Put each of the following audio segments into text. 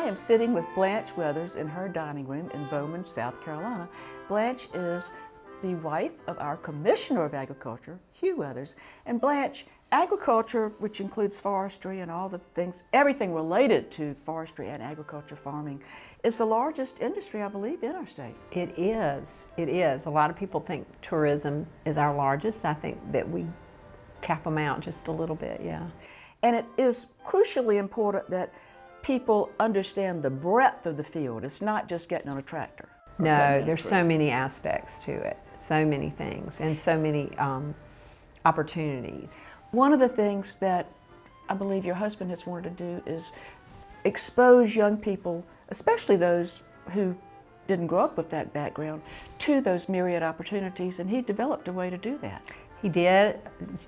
am sitting with Blanche Weathers in her dining room in Bowman, South Carolina. Blanche is the wife of our Commissioner of Agriculture, Hugh Weathers. And Blanche, agriculture, which includes forestry and all the things, everything related to forestry and agriculture farming, is the largest industry, I believe, in our state. It is. It is. A lot of people think tourism is our largest. I think that we cap them out just a little bit, yeah. And it is crucially important that people understand the breadth of the field. It's not just getting on a tractor. No, there's so many aspects to it, so many things, and so many opportunities. One of the things that I believe your husband has wanted to do is expose young people, especially those who didn't grow up with that background, to those myriad opportunities, and he developed a way to do that. He did.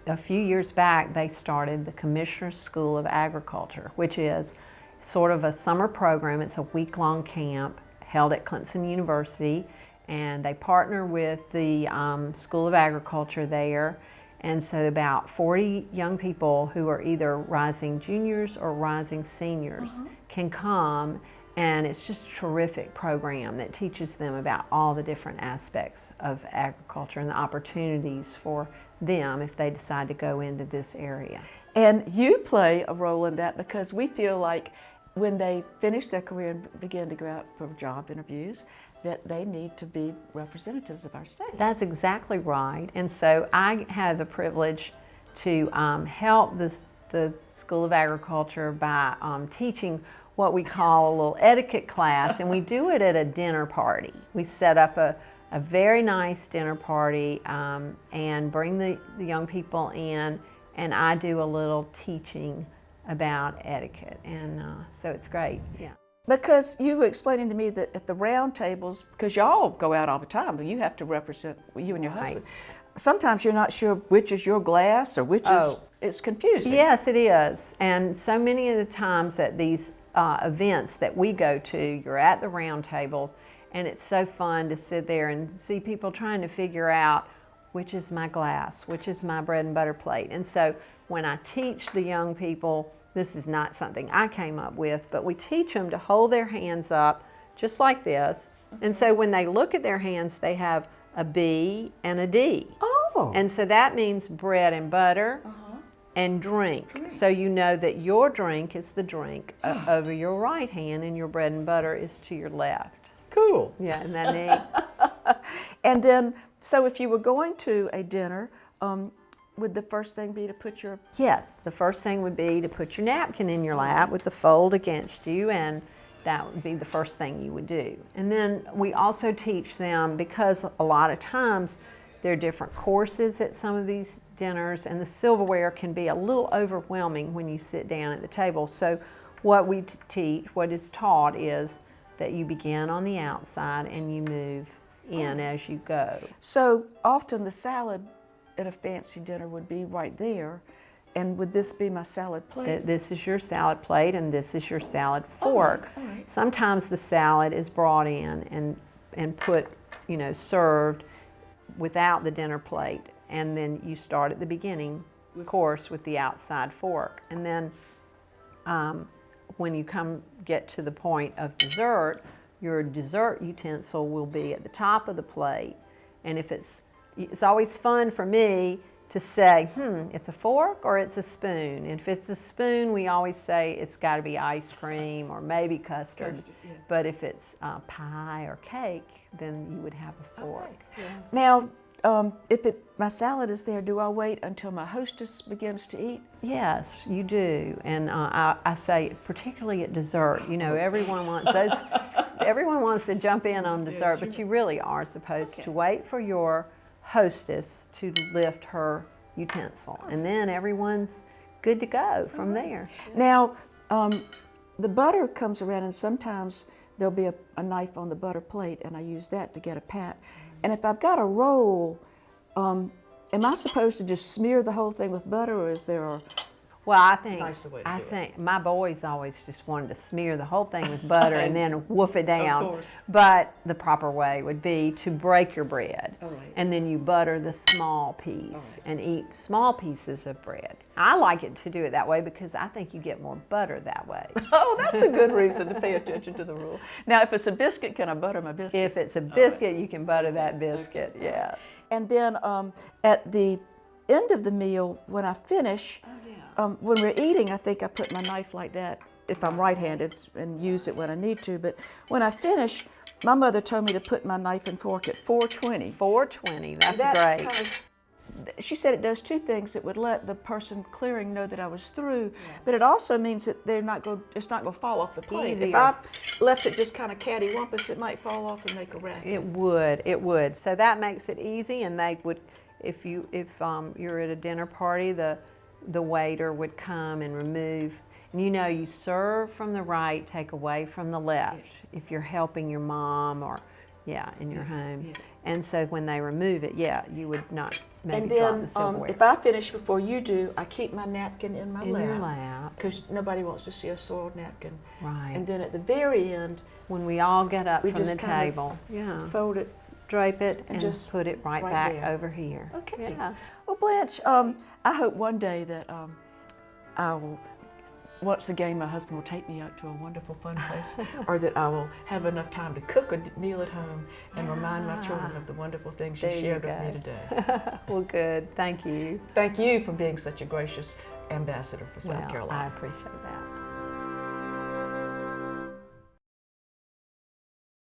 A few years back, they started the Commissioner's School of Agriculture, which is sort of a summer program. It's a week-long camp held at Clemson University, and they partner with the School of Agriculture there. And so about 40 young people who are either rising juniors or rising seniors can come, and it's just a terrific program that teaches them about all the different aspects of agriculture and the opportunities for them if they decide to go into this area. And you play a role in that because we feel like when they finish their career and begin to go out for job interviews, that they need to be representatives of our state. That's exactly right. And so I had the privilege to help the School of Agriculture by teaching what we call a little etiquette class, and we do it at a dinner party. We set up a very nice dinner party and bring the young people in, and I do a little teaching about etiquette, and so it's great, yeah. Because you were explaining to me that at the round tables, because y'all go out all the time, but you have to represent you and your husband. Sometimes you're not sure which is your glass or which is, it's confusing. Yes, it is. And so many of the times at these events that we go to, you're at the round tables, and it's so fun to sit there and see people trying to figure out which is my glass, which is my bread and butter plate. And so when I teach the young people, this is not something I came up with, but we teach them to hold their hands up just like this. And so when they look at their hands, they have a B and a D. Oh. And so that means bread and butter and drink. So you know that your drink is the drink over your right hand and your bread and butter is to your left. Cool. Yeah, isn't that neat? And then, so if you were going to a dinner, would the first thing be to put your... Yes, the first thing would be to put your napkin in your lap with the fold against you, and that would be the first thing you would do. And then we also teach them, because a lot of times there are different courses at some of these dinners, and the silverware can be a little overwhelming when you sit down at the table. So what we teach, what is taught is that you begin on the outside and you move in as you go. So often the salad at a fancy dinner would be right there, and would this be my salad plate? This is your salad plate and this is your salad fork. All right. Sometimes the salad is brought in and put, you know, served without the dinner plate, and then you start at the beginning, of course, with the outside fork. And then when you get to the point of dessert, your dessert utensil will be at the top of the plate, and if it's always fun for me to say, it's a fork or it's a spoon. And if it's a spoon, we always say it's got to be ice cream or maybe custard. Yeah. But if it's pie or cake, then you would have a fork. Okay. Yeah. Now, if my salad is there, do I wait until my hostess begins to eat? Yes, you do. And I say, particularly at dessert, you know, everyone wants those. Everyone wants to jump in on dessert, but you really are supposed to wait for your hostess to lift her utensil, and then everyone's good to go from there. Now, the butter comes around, and sometimes there'll be a knife on the butter plate, and I use that to get a pat. And if I've got a roll, am I supposed to just smear the whole thing with butter, or is there a... Well, I think Nicer way to do it. think my boys always just wanted to smear the whole thing with butter and then woof it down. Of course. But the proper way would be to break your bread, All right. and then you butter the small piece and eat small pieces of bread. I like it to do it that way because I think you get more butter that way. Oh, that's a good reason to pay attention to the rule. Now, if it's a biscuit, can I butter my biscuit? If it's a biscuit, you can butter that biscuit. Yes. And then at the end of the meal, when I finish, when we're eating, I think I put my knife like that if I'm right-handed and use it when I need to. But when I finish, my mother told me to put my knife and fork at 420. 420. That's That great. kind of, she said it does two things. It would let the person clearing know that I was through, but it also means that it's not going to fall off the plate. If Easier. I left it just kind of cattywampus, it might fall off and make a racket. It would. It would. So that makes it easy, and they would, if you're at a dinner party, the waiter would come and remove. And you serve from the right, take away from the left. Yes. If you're helping your mom or in your home. Yes. And so when they remove it, you would not maybe And drop then the silverware. if I finish before you do, I keep my napkin in my in your lap. because nobody wants to see a soiled napkin. Right. And then at the very end, When we all get up we from the just kind of table, fold it. drape it and just put it right right back there. over here. Okay. Yeah. Well, Blanche, I hope one day that I will, once again, my husband will take me out to a wonderful, fun place, or that I will have enough time to cook a meal at home and remind my children of the wonderful things you There you shared with go. me today. Well, good. Thank you. Thank you for being such a gracious ambassador for South Well, I Carolina. appreciate that.